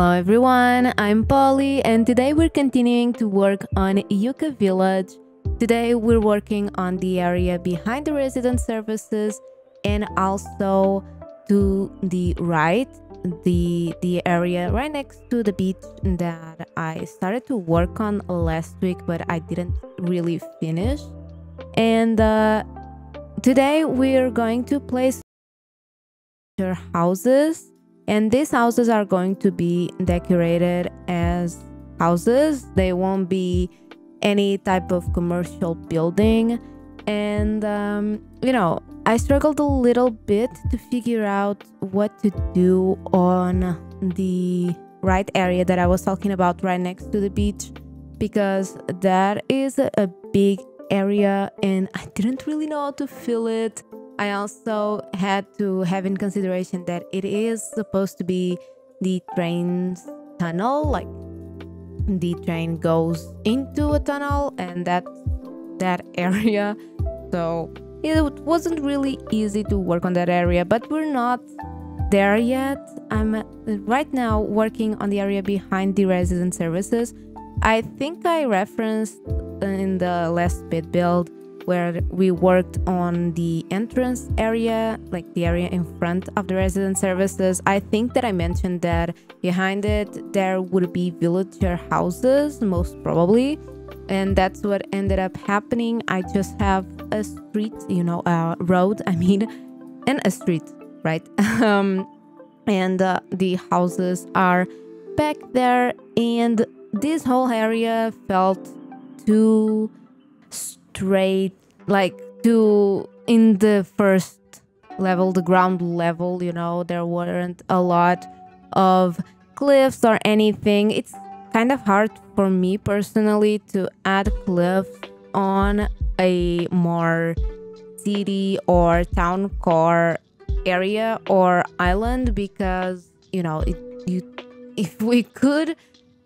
Hello everyone, I'm Polly and today we're continuing to work on Yuka Village. Today we're working on the area behind the resident services and also to the right, the area right next to the beach that I started to work on last week but I didn't really finish. And today we're going to place houses. And these houses are going to be decorated as houses. They won't be any type of commercial building. And, I struggled a little bit to figure out what to do on the right area that I was talking about right next to the beach, because that is a big area and I didn't really know how to fill it. I also had to have in consideration that it is supposed to be the train's tunnel, like the train goes into a tunnel and that's that area. So it wasn't really easy to work on that area, but we're not there yet. I'm right now working on the area behind the resident services. I think I referenced in the last bit build where we worked on the entrance area, like the area in front of the resident services. I think that I mentioned that behind it there would be villager houses, most probably, and that's what ended up happening. I just have a street, a road, and a street, right? And the houses are back there, and this whole area felt too straight, like in the first level, the ground level, there weren't a lot of cliffs or anything. It's kind of hard for me personally to add cliffs on a more city or town core area or island, because if we could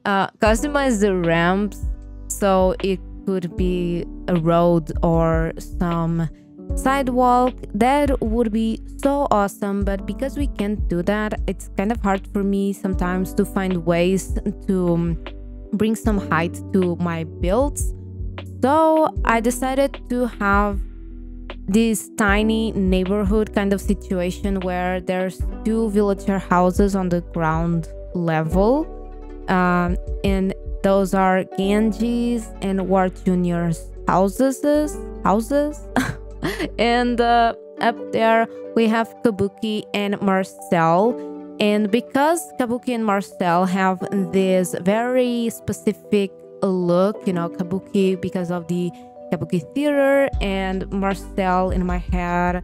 customize the ramps so it could be a road or some sidewalk, that would be so awesome. But because we can't do that, it's kind of hard for me sometimes to find ways to bring some height to my builds. So I decided to have this tiny neighborhood kind of situation where there's two villager houses on the ground level, and those are Genji's and War Junior's houses. And up there we have Kabuki and Marcel. And because Kabuki and Marcel have this very specific look, Kabuki because of the Kabuki theater, and Marcel in my head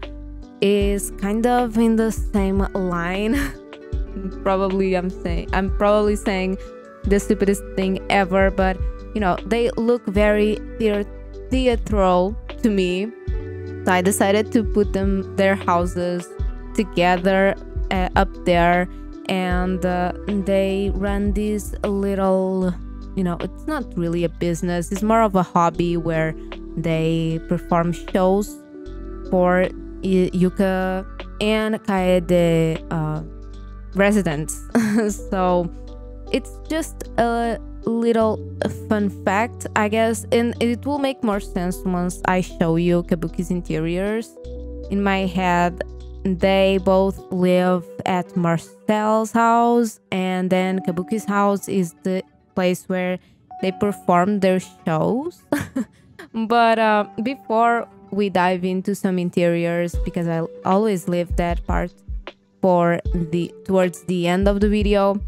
is kind of in the same line. I'm probably saying the stupidest thing ever, but they look very theatrical to me. So I decided to put their houses together up there, and they run this little, it's not really a business, it's more of a hobby where they perform shows for Yuka and Kaede residents. So it's just a little fun fact, I guess, and it will make more sense once I show you Kabuki's interiors. In my head, they both live at Marcel's house, and then Kabuki's house is the place where they perform their shows. But before we dive into some interiors, because I always leave that part towards the end of the video,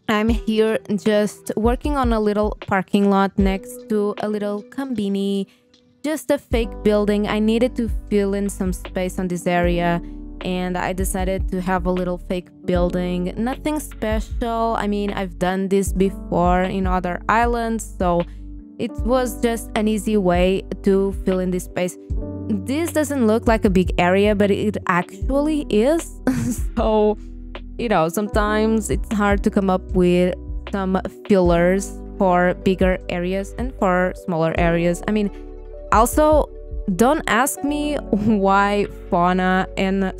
I'm here just working on a little parking lot next to a little combini, just a fake building. I needed to fill in some space on this area, and I decided to have a little fake building. Nothing special. I've done this before in other islands, so it was just an easy way to fill in this space. This doesn't look like a big area, but it actually is. So sometimes it's hard to come up with some fillers for bigger areas and for smaller areas. Also, don't ask me why fauna and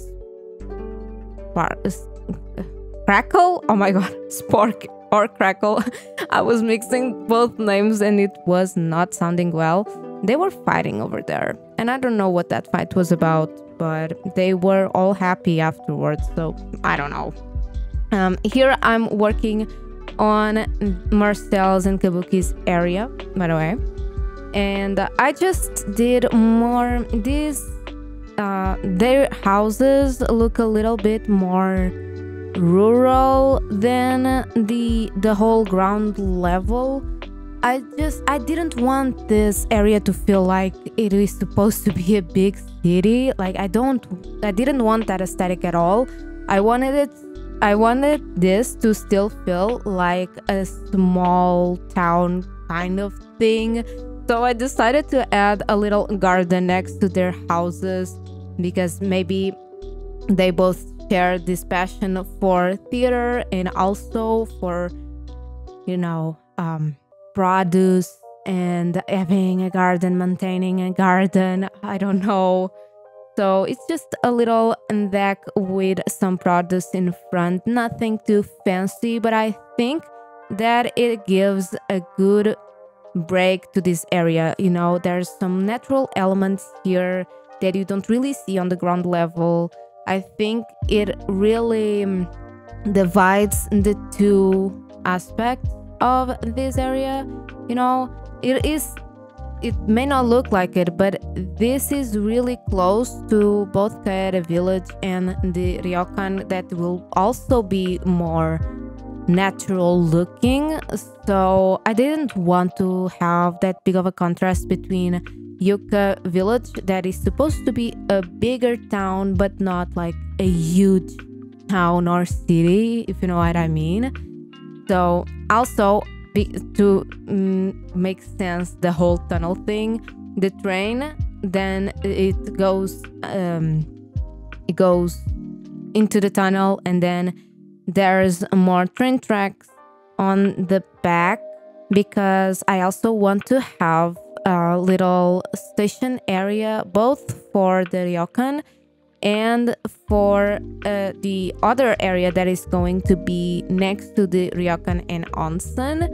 Crackle. Oh my god, Spork or Crackle. I was mixing both names and it was not sounding well. They were fighting over there, and I don't know what that fight was about, but they were all happy afterwards, so I don't know. Here I'm working on Marcel's and Kabuki's area, by the way, and I just did more these their houses look a little bit more rural than the whole ground level. I didn't want this area to feel like it is supposed to be a big city. Like I didn't want that aesthetic at all. I wanted this to still feel like a small town kind of thing. So I decided to add a little garden next to their houses because maybe they both share this passion for theater and also for, you know, produce and having a garden, maintaining a garden. I don't know. So it's just a little deck with some produce in front, nothing too fancy, but I think that it gives a good break to this area. You know, there's some natural elements here that you don't really see on the ground level. I think it really divides the two aspects of this area. You know, it may not look like it, but this is really close to both Kaede village and the ryokan that will also be more natural looking. So I didn't want to have that big of a contrast between Yuka village that is supposed to be a bigger town but not like a huge town or city, if you know what I mean. So also to make sense the whole tunnel thing, the train then it goes into the tunnel, and then there's more train tracks on the back because I also want to have a little station area both for the ryokan and for the other area that is going to be next to the ryokan and onsen.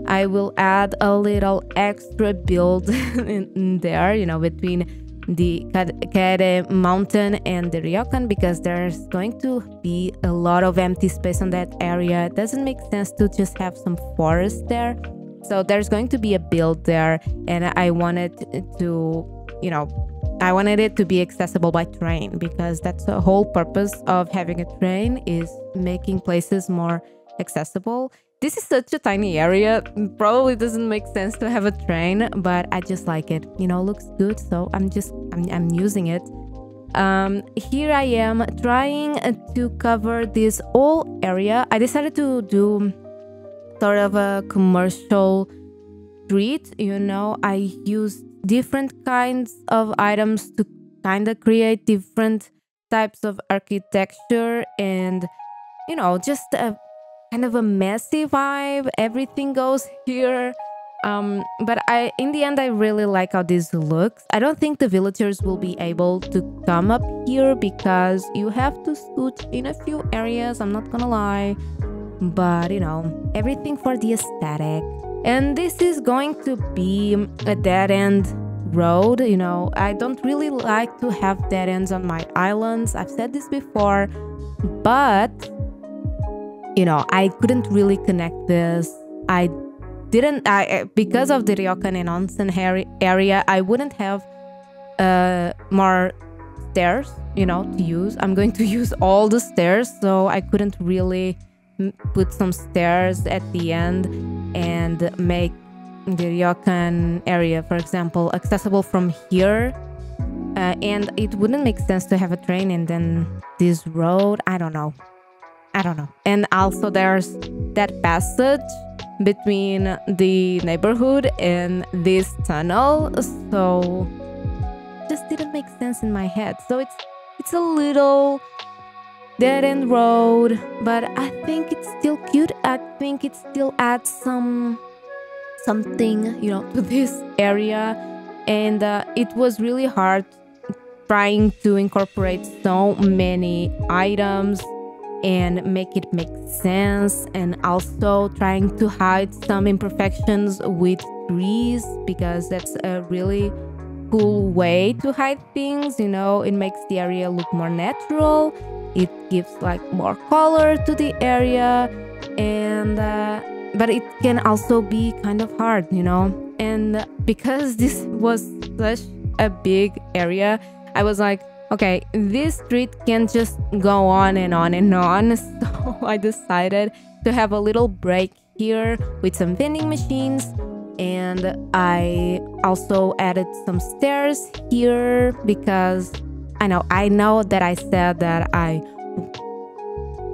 I will add a little extra build in there, you know, between the Kaede mountain and the ryokan, because there's going to be a lot of empty space on that area. It doesn't make sense to just have some forest there. So there's going to be a build there, and I wanted to, you know, I wanted it to be accessible by train, because that's the whole purpose of having a train, is making places more accessible. This is such a tiny area, probably doesn't make sense to have a train, but I just like it, you know, looks good, so I'm using it. Here I am trying to cover this whole area. I decided to do sort of a commercial street, you know. I used different kinds of items to kind of create different types of architecture, and, you know, just a kind of a messy vibe. Everything goes here. But in the end, I really like how this looks. I don't think the villagers will be able to come up here because you have to scoot in a few areas, I'm not gonna lie. But, you know, everything for the aesthetic. And this is going to be a dead-end road, you know. I don't really like to have dead ends on my islands. I've said this before, but, you know, I couldn't really connect this. Because of the ryokan and onsen area, I wouldn't have more stairs, you know, to use. I'm going to use all the stairs, so I couldn't really put some stairs at the end and make the ryokan area, for example, accessible from here. And it wouldn't make sense to have a train and then this road. I don't know. And also there's that passage between the neighborhood and this tunnel, so it just didn't make sense in my head. So it's a little dead-end road, but I think it's still cute. I think it still adds something, you know, to this area. And it was really hard trying to incorporate so many items and make it make sense, and also trying to hide some imperfections with trees, because that's a really cool way to hide things, you know. It makes the area look more natural, it gives like more color to the area, and but it can also be kind of hard, you know. And because this was such a big area, I was like, okay, this street can't just go on and on and on. So I decided to have a little break here with some vending machines, and I also added some stairs here because I know that I said that I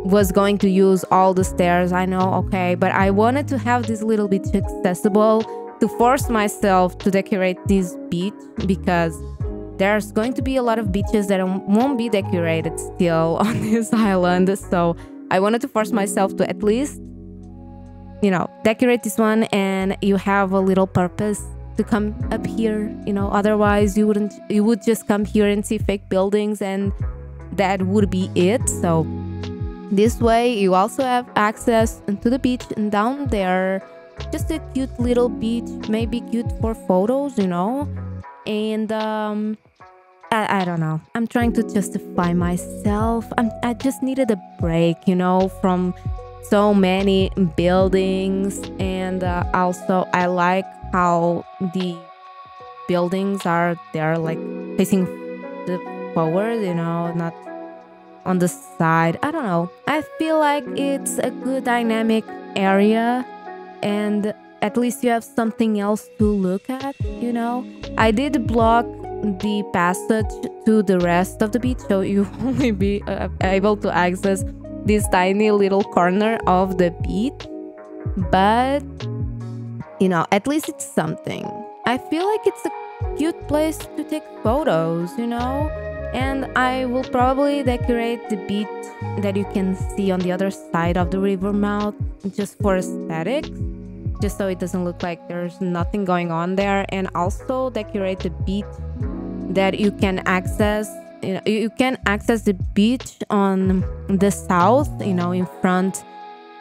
was going to use all the stairs, I know, okay, but I wanted to have this little bit accessible, to force myself to decorate this beach, because there's going to be a lot of beaches that won't be decorated still on this island. So I wanted to force myself to at least, you know, decorate this one, and you have a little purpose to come up here, you know. Otherwise you would just come here and see fake buildings, and that would be it. So this way you also have access to the beach, and down there just a cute little beach, maybe cute for photos, you know. And I don't know, I'm trying to justify myself. I just needed a break, you know, from so many buildings. And also I like how the buildings are there, like facing the forward, you know, not on the side. I don't know, I feel like it's a good dynamic area, and at least you have something else to look at, you know. I did block the passage to the rest of the beach, so you only be able to access this tiny little corner of the beach. But, you know, at least it's something. I feel like it's a cute place to take photos, you know. And I will probably decorate the beach that you can see on the other side of the river mouth, just for aesthetics, just so it doesn't look like there's nothing going on there. And also decorate the beach that you can access. You know, you can access the beach on the south, you know, in front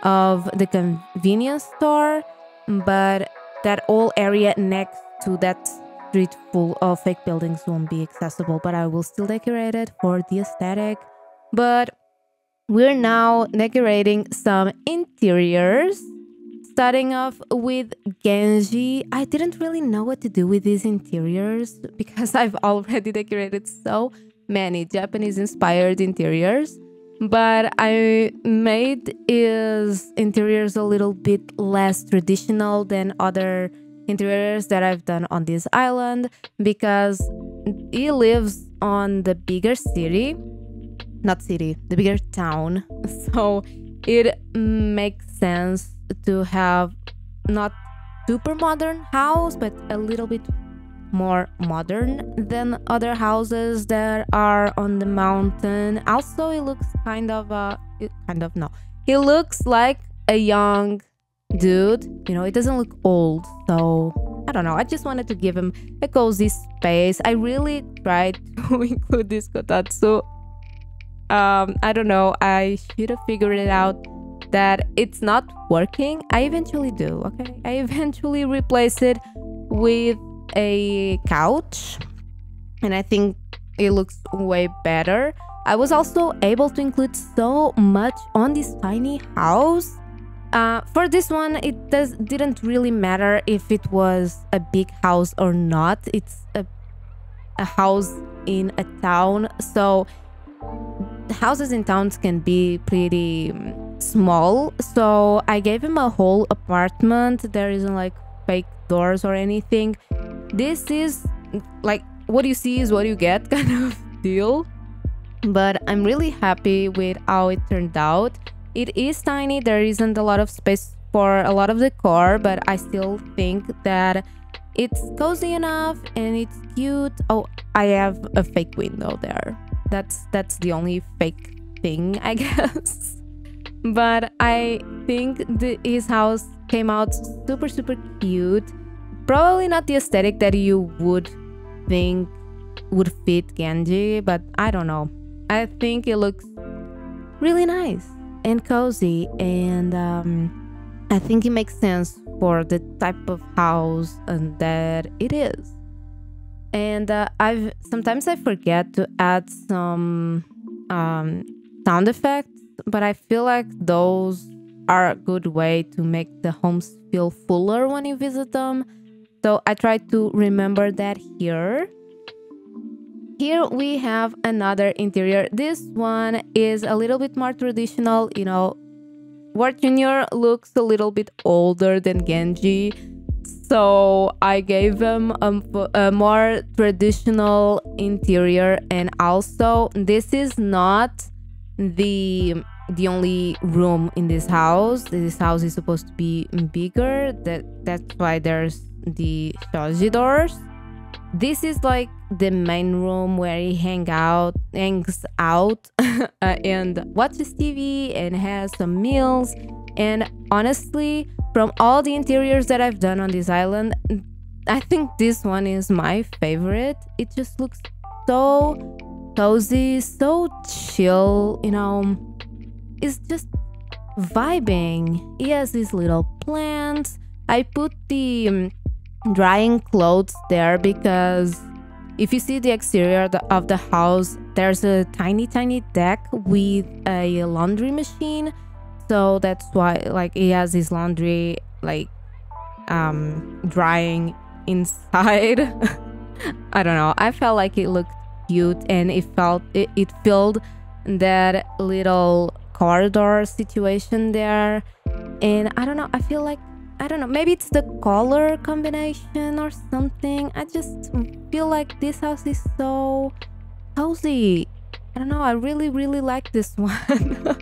of the convenience store, but that whole area next to that street full of fake buildings won't be accessible. But I will still decorate it for the aesthetic. But we're now decorating some interiors, starting off with Genji. I didn't really know what to do with these interiors because I've already decorated so many Japanese-inspired interiors, but I made his interiors a little bit less traditional than other interiors that I've done on this island, because he lives on the bigger city, not city, the bigger town. So it makes sense to have not super modern house, but a little bit more modern than other houses that are on the mountain. Also, it looks he looks like a young dude, you know. It doesn't look old, so I don't know, I just wanted to give him a cozy space. I really tried to include this kotatsu. I don't know, I should have figured it out that it's not working. I eventually do, okay? I eventually replace it with a couch, and I think it looks way better. I was also able to include so much on this tiny house. For this one, it didn't really matter if it was a big house or not. It's a house in a town, so houses in towns can be pretty small. So I gave him a whole apartment. There isn't like fake doors or anything. This is like what you see is what you get kind of deal. But I'm really happy with how it turned out. It is tiny, there isn't a lot of space for a lot of decor, but I still think that it's cozy enough and it's cute. Oh, I have a fake window there. That's the only fake thing, I guess. But I think his house came out super, super cute. Probably not the aesthetic that you would think would fit Genji, but I don't know. I think it looks really nice. and cozy, and I think it makes sense for the type of house that it is. And I've sometimes I forget to add some sound effects, but I feel like those are a good way to make the homes feel fuller when you visit them. So I try to remember that here. Here we have another interior. This one is a little bit more traditional. You know, Ward Jr. looks a little bit older than Genji, so I gave him a more traditional interior. And also, this is not the only room in this house. This house is supposed to be bigger. That's why there's the shoji doors. This is like the main room where he hangs out and watches TV and has some meals. And honestly, from all the interiors that I've done on this island, I think this one is my favorite. It just looks so cozy, so chill, you know. It's just vibing. He has these little plants. I put the drying clothes there because if you see the exterior of the house, there's a tiny deck with a laundry machine. So that's why, like, he has his laundry like drying inside. I don't know, I felt like it looked cute, and it filled that little corridor situation there. And I don't know, I feel like, I don't know, maybe it's the color combination or something. I just feel like this house is so cozy. I don't know, I really like this one.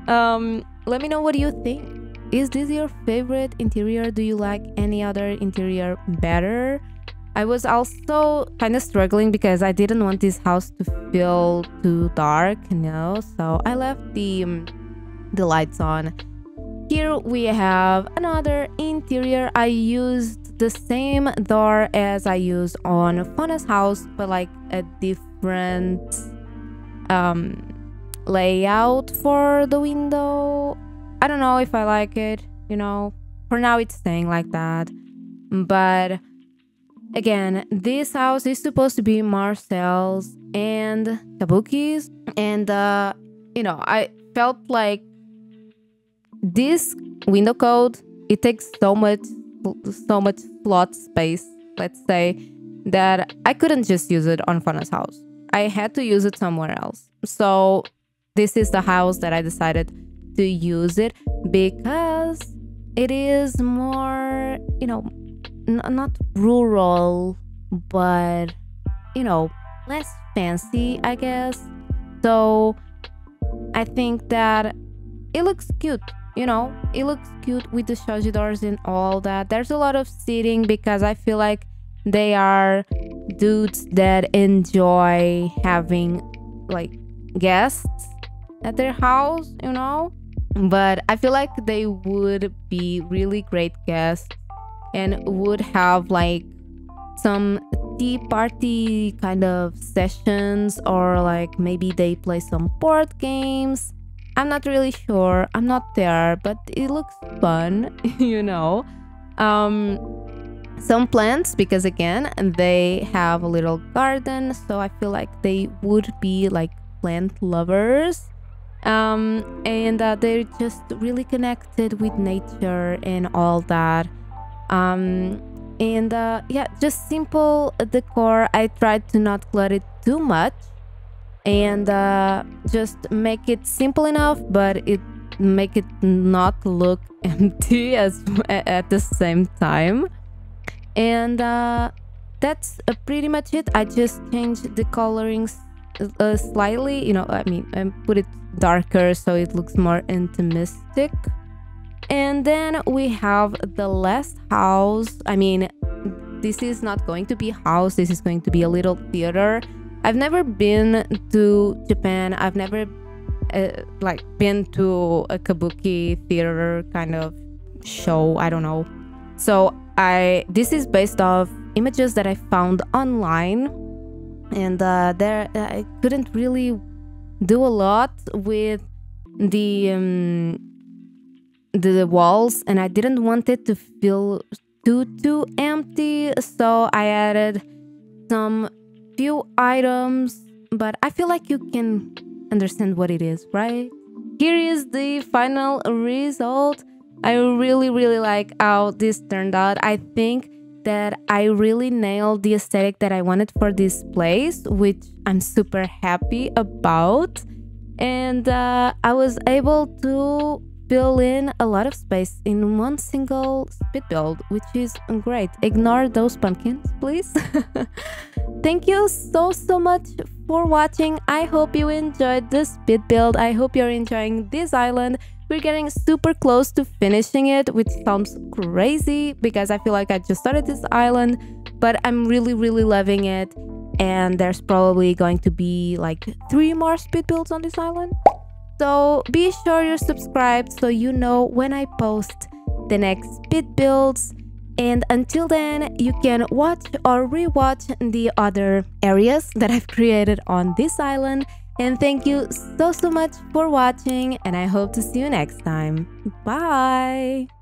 Let me know, what do you think? Is this your favorite interior? Do you like any other interior better? I was also kind of struggling because I didn't want this house to feel too dark, you know, so I left the lights on. Here we have another interior. I used the same door as I used on Fauna's house, but like a different layout for the window. I don't know if I like it, you know. For now it's staying like that. But again, this house is supposed to be Marcel's and Kabuki's, and you know, I felt like this window code, it takes so much slot space, let's say, that I couldn't just use it on Fauna's house. I had to use it somewhere else. So this is the house that I decided to use it because it is more, you know, not rural, but, you know, less fancy, I guess. So I think that it looks cute. You know, it looks cute with the shoji doors and all that. There's a lot of seating because I feel like they are dudes that enjoy having like guests at their house, you know. But I feel like they would be really great guests and would have like some tea party kind of sessions, or like maybe they play some board games. I'm not really sure. I'm not there, but it looks fun, you know. Some plants, because again, they have a little garden, so I feel like they would be like plant lovers. And they're just really connected with nature and all that. Yeah, just simple decor. I tried to not clutter it too much, and just make it simple enough, but it make it not look empty as at the same time. And that's pretty much it. I just changed the colorings slightly, you know, I mean, I put it darker so it looks more intimistic. And then we have the last house. I mean, this is not going to be a house, this is going to be a little theater. I've never been to Japan. I've never like been to a kabuki theater kind of show, I don't know. So this is based off images that I found online, and there I couldn't really do a lot with the walls, and I didn't want it to feel too empty, so I added some few items, but I feel like you can understand what it is, right? Here is the final result. I really like how this turned out. I think that I really nailed the aesthetic that I wanted for this place, which I'm super happy about. And I was able to fill in a lot of space in one single speed build, which is great. Ignore those pumpkins, please. Thank you so much for watching. I hope you enjoyed this speed build. I hope you're enjoying this island. We're getting super close to finishing it, which sounds crazy because I feel like I just started this island, but I'm really loving it. And there's probably going to be like 3 more speed builds on this island. So be sure you're subscribed so you know when I post the next speed builds. And until then, you can watch or rewatch the other areas that I've created on this island. And thank you so much for watching, and I hope to see you next time. Bye!